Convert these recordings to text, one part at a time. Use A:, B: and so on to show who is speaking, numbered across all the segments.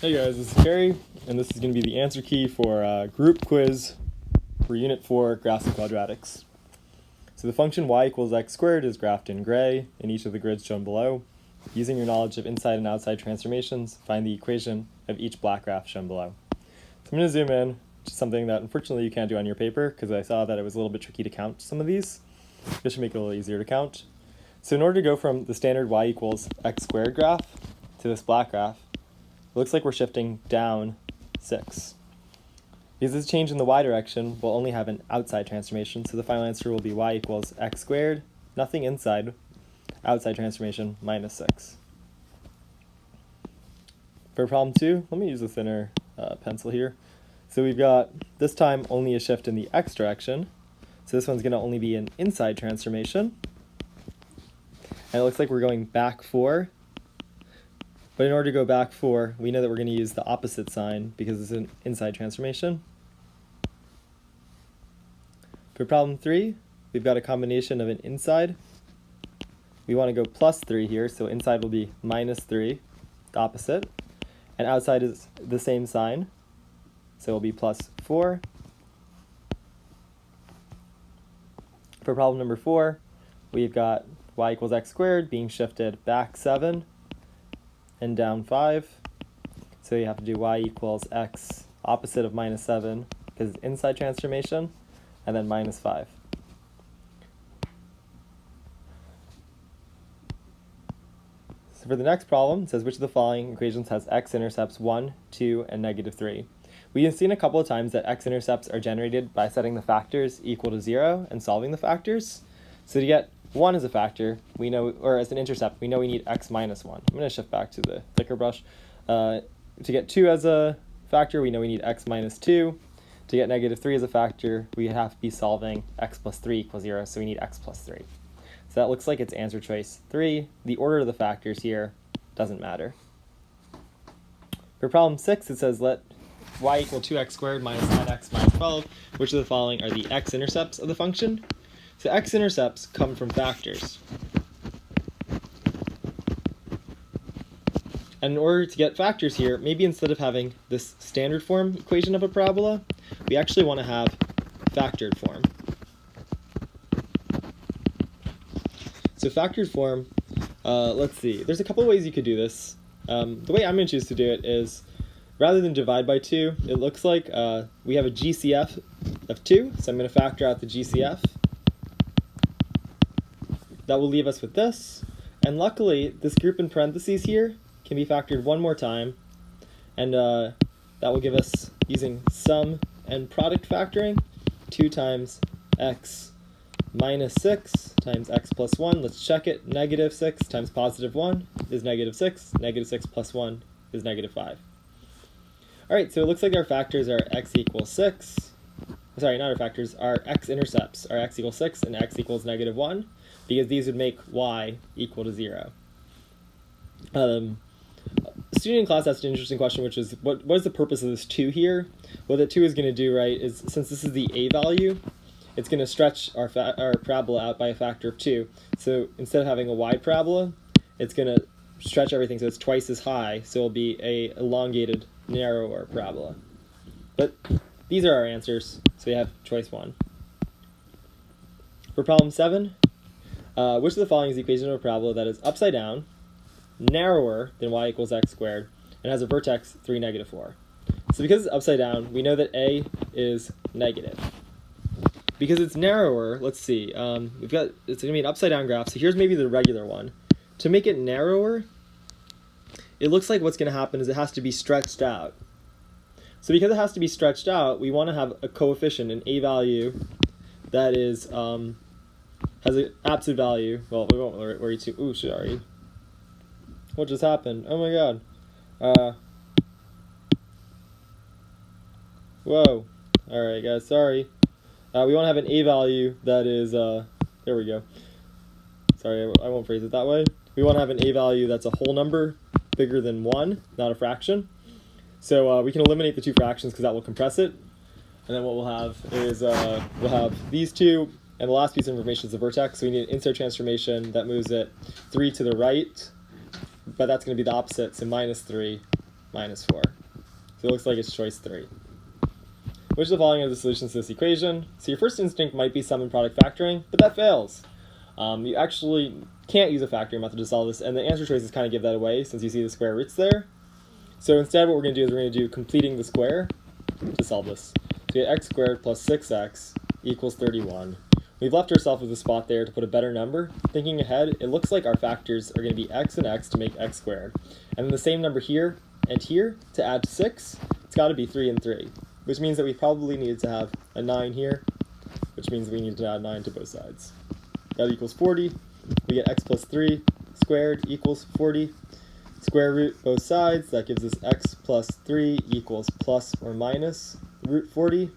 A: Hey guys, this is Carrie, and this is going to be the answer key for group quiz for Unit 4, Graphs and Quadratics. So the function y equals x squared is graphed in gray in each of the grids shown below. Using your knowledge of inside and outside transformations, find the equation of each black graph shown below. So I'm going to zoom in, which is something that unfortunately you can't do on your paper because I saw that it was a little bit tricky to count some of these. This should make it a little easier to count. So in order to go from the standard y equals x squared graph to this black graph, it looks like we're shifting down 6. Because this change in the y direction will only have an outside transformation, so the final answer will be y equals x squared, nothing inside, outside transformation, minus 6. For problem 2, let me use a thinner pencil here. So we've got, this time, only a shift in the x direction. So this one's going to only be an inside transformation. And it looks like we're going back 4. But in order to go back 4, we know that we're going to use the opposite sign because it's an inside transformation. For problem 3, we've got a combination of an inside. We want to go plus 3 here, so inside will be minus 3, the opposite. And outside is the same sign, so it will be plus 4. For problem number 4, we've got y equals x squared being shifted back 7. And down 5, so you have to do y equals x opposite of minus 7 because it's inside transformation, and then minus 5. So for the next problem, it says which of the following equations has x-intercepts 1, 2, and negative 3. We have seen a couple of times that x-intercepts are generated by setting the factors equal to 0 and solving the factors. So to get 1 as a factor, we know, or as an intercept, we know we need x minus 1. I'm going to shift back to the thicker brush. To get 2 as a factor, we know we need x minus 2. To get negative 3 as a factor, we have to be solving x plus 3 equals 0, so we need x plus 3. So that looks like it's answer choice 3. The order of the factors here doesn't matter. For problem 6, it says let y equal 2x squared minus 10x minus 12. Which of the following are the x-intercepts of the function? So x-intercepts come from factors. And in order to get factors here, maybe instead of having this standard form equation of a parabola, we actually want to have factored form. So factored form, let's see, there's a couple of ways you could do this. The way I'm going to choose to do it is, rather than divide by 2, it looks like we have a GCF of 2, so I'm going to factor out the GCF. That will leave us with this, and luckily this group in parentheses here can be factored one more time, and that will give us, using sum and product factoring, 2 times x minus 6 times x plus 1. Let's check it. Negative 6 times positive 1 is negative 6. Negative 6 plus 1 is negative 5. Alright, so it looks like our factors are x equals 6. Sorry, not our factors, our x-intercepts are x equals 6 and x equals negative 1. Because these would make y equal to 0. A student in class asked an interesting question, which is, what is the purpose of this 2 here? What the 2 is going to do, right, is since this is the a value, it's going to stretch our parabola out by a factor of 2. So instead of having a wide parabola, it's going to stretch everything so it's twice as high, so it'll be a elongated, narrower parabola. But these are our answers, so we have choice 1. For problem 7, which of the following is the equation of a parabola that is upside down, narrower than y equals x squared, and has a vertex 3, negative 4? So because it's upside down, we know that a is negative. Because it's narrower, let's see, it's going to be an upside down graph, so here's maybe the regular one. To make it narrower, it looks like what's going to happen is it has to be stretched out. So because it has to be stretched out, we want to have a coefficient, an a value, that is, has an absolute value. Well, we won't worry too. Ooh, sorry. What just happened? Oh my god. Whoa. Alright, guys, sorry. We want to have an a value that is, there we go. Sorry, I won't phrase it that way. We want to have an a value that's a whole number bigger than 1, not a fraction. So we can eliminate the 2 fractions because that will compress it. And then what we'll have is, we'll have these 2. And the last piece of information is the vertex, so we need an inside transformation that moves it 3 to the right, but that's going to be the opposite, so minus 3 minus 4. So it looks like it's choice 3. Which of the following are the solutions to this equation? So your first instinct might be sum and product factoring, but that fails. You actually can't use a factoring method to solve this, and the answer choices kind of give that away since you see the square roots there. So instead what we're going to do is we're going to do completing the square to solve this. So we get x squared plus 6x equals 31. We've left ourselves with a spot there to put a better number. Thinking ahead, it looks like our factors are going to be x and x to make x squared. And then the same number here and here to add to 6, it's got to be 3 and 3. Which means that we probably needed to have a 9 here, which means we need to add 9 to both sides. That equals 40. We get x plus 3 squared equals 40. Square root both sides, that gives us x plus 3 equals plus or minus root 40.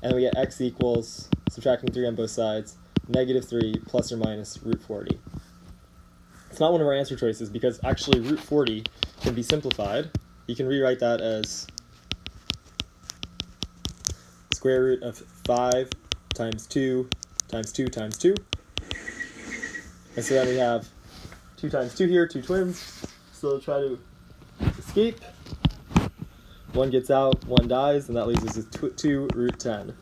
A: And we get x equals, subtracting 3 on both sides, negative 3 plus or minus root 40. It's not one of our answer choices because actually root 40 can be simplified. You can rewrite that as square root of 5 times 2 times 2 times 2. And so then we have 2 times 2 here, 2 twins. So they'll try to escape. One gets out, one dies, and that leaves us with 2 root 10.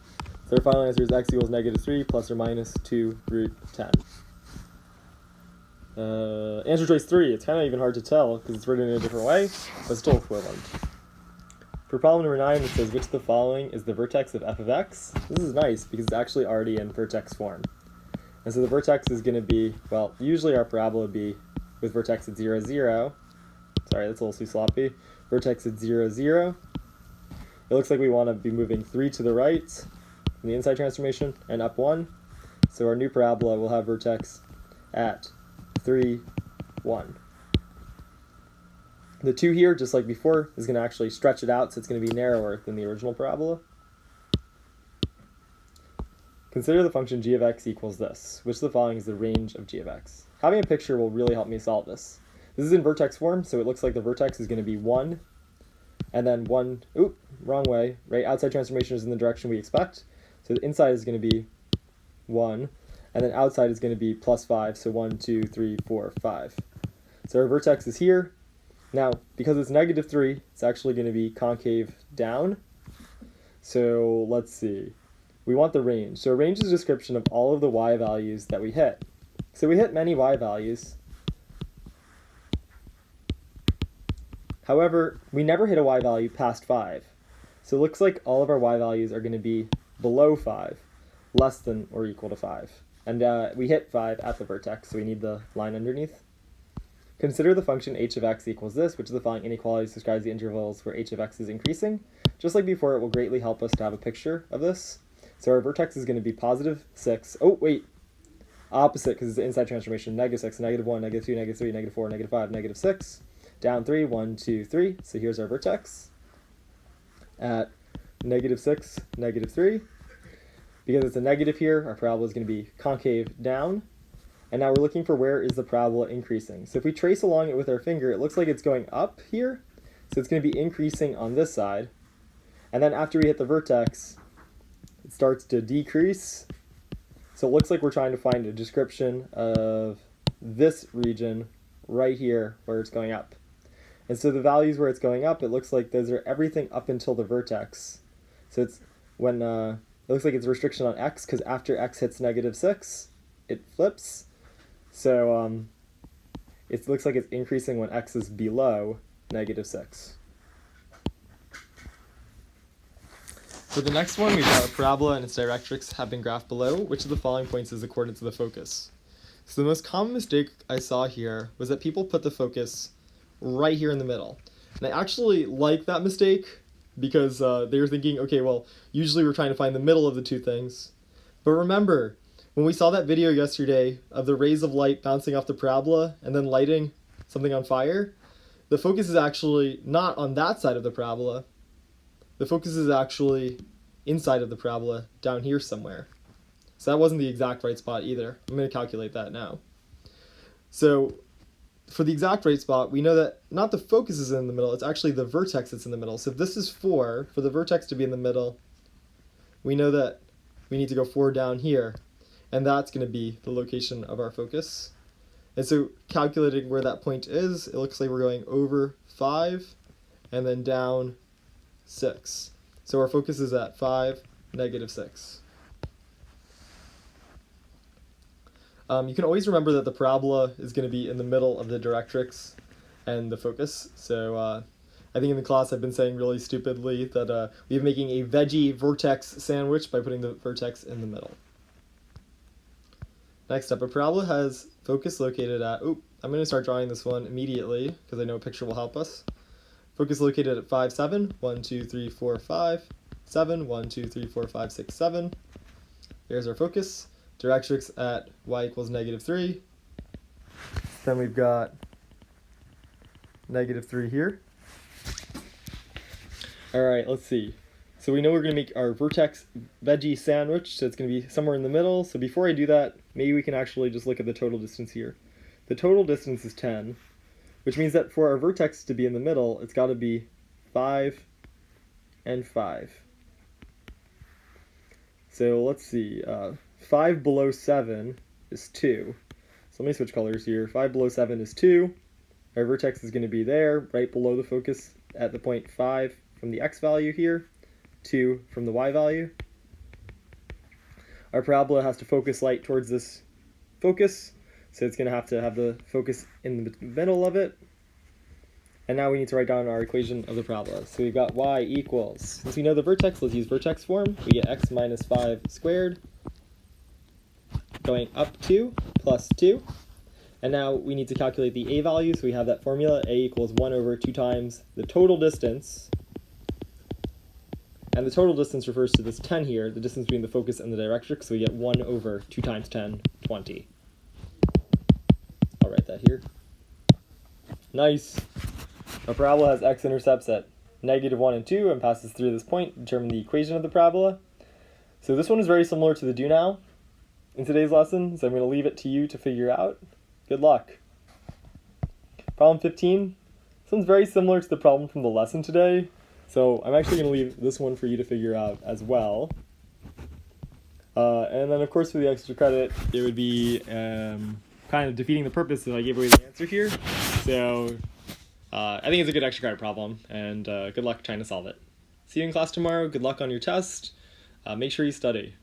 A: So our final answer is x equals negative 3 plus or minus 2 root 10. Answer choice 3, it's kind of even hard to tell because it's written in a different way, but still equivalent. For problem number 9, it says which of the following is the vertex of f of x? This is nice because it's actually already in vertex form. And so the vertex is going to be, well, usually our parabola would be with vertex at 0, 0. Sorry, that's a little too sloppy. Vertex at 0, 0. It looks like we want to be moving 3 to the right in the inside transformation and up 1. So our new parabola will have vertex at 3, 1. The 2 here, just like before, is going to actually stretch it out, so it's going to be narrower than the original parabola. Consider the function g of x equals this. Which of the following is the range of g of x? Having a picture will really help me solve this. This is in vertex form, so it looks like the vertex is going to be 1, and then 1, oop, wrong way, right? Outside transformation is in the direction we expect, so the inside is going to be 1, and then outside is going to be plus 5, so 1, 2, 3, 4, 5. So our vertex is here. Now, because it's negative 3, it's actually going to be concave down. So let's see. We want the range. So a range is a description of all of the y values that we hit. So we hit many y values. However, we never hit a y value past 5. So it looks like all of our y values are going to be below 5, less than or equal to 5. And we hit 5 at the vertex, so we need the line underneath. Consider the function h of x equals this, which of the following inequalities describes the intervals where h of x is increasing. Just like before, it will greatly help us to have a picture of this. So our vertex is going to be positive 6. Oh, wait. Opposite, because it's the inside transformation. Negative 6, negative 1, negative 2, negative 3, negative 4, negative 5, negative 6. Down 3, 1, 2, 3. So here's our vertex at negative 6, negative 3. Because it's a negative here, our parabola is going to be concave down. And now we're looking for where is the parabola increasing. So if we trace along it with our finger, it looks like it's going up here. So it's going to be increasing on this side. And then after we hit the vertex, it starts to decrease. So it looks like we're trying to find a description of this region right here where it's going up. And so the values where it's going up, it looks like those are everything up until the vertex. So it's when it looks like it's a restriction on x, because after x hits negative 6, it flips. So it looks like it's increasing when x is below negative 6. For the next one, we've got a parabola and its directrix have been graphed below. Which of the following points is the coordinates of the focus? So the most common mistake I saw here was that people put the focus right here in the middle. And I actually like that mistake because they were thinking, okay, well, usually we're trying to find the middle of the two things. But remember, when we saw that video yesterday of the rays of light bouncing off the parabola and then lighting something on fire, the focus is actually not on that side of the parabola. The focus is actually inside of the parabola, down here somewhere. So that wasn't the exact right spot either. I'm going to calculate that now. So for the exact right spot, we know that not the focus is in the middle, it's actually the vertex that's in the middle. So if this is 4, for the vertex to be in the middle, we know that we need to go 4 down here. And that's going to be the location of our focus. And so calculating where that point is, it looks like we're going over 5 and then down 6. So our focus is at 5, -6. You can always remember that the parabola is going to be in the middle of the directrix and the focus. So I think in the class I've been saying really stupidly that we're making a veggie vertex sandwich by putting the vertex in the middle. Next up, a parabola has focus located at, I'm going to start drawing this one immediately because I know a picture will help us. Focus located at 5, 7, 1, 2, 3, 4, 5, 7, 1, 2, 3, 4, 5, 6, 7. Here's our focus. Directrix at y equals -3. Then we've got -3 here. Alright, let's see. So we know we're going to make our vertex veggie sandwich, so it's going to be somewhere in the middle. So before I do that, maybe we can actually just look at the total distance here. The total distance is 10, which means that for our vertex to be in the middle, it's got to be 5 and 5. So let's see, 5 below 7 is 2. So let me switch colors here. 5 below 7 is 2. Our vertex is going to be there, right below the focus at the point 5 from the x value here, 2 from the y value. Our parabola has to focus light towards this focus, so it's going to have the focus in the middle of it. And now we need to write down our equation of the parabola. So we've got y equals, since we know the vertex, let's use vertex form. We get x minus 5 squared going up 2 plus 2. And now we need to calculate the a value, so we have that formula, a equals 1 over 2 times the total distance. And the total distance refers to this 10 here, the distance between the focus and the directrix, so we get 1 over 2 times 10, 20. I'll write that here. Nice! Our parabola has x-intercepts at -1 and 2 and passes through this point, determine the equation of the parabola. So this one is very similar to the do now in today's lesson, so I'm going to leave it to you to figure out. Good luck. Problem 15. This one's very similar to the problem from the lesson today, so I'm actually going to leave this one for you to figure out as well. And then of course for the extra credit, it would be kind of defeating the purpose if I gave away the answer here. So I think it's a good extra credit problem, and good luck trying to solve it. See you in class tomorrow. Good luck on your test. Make sure you study.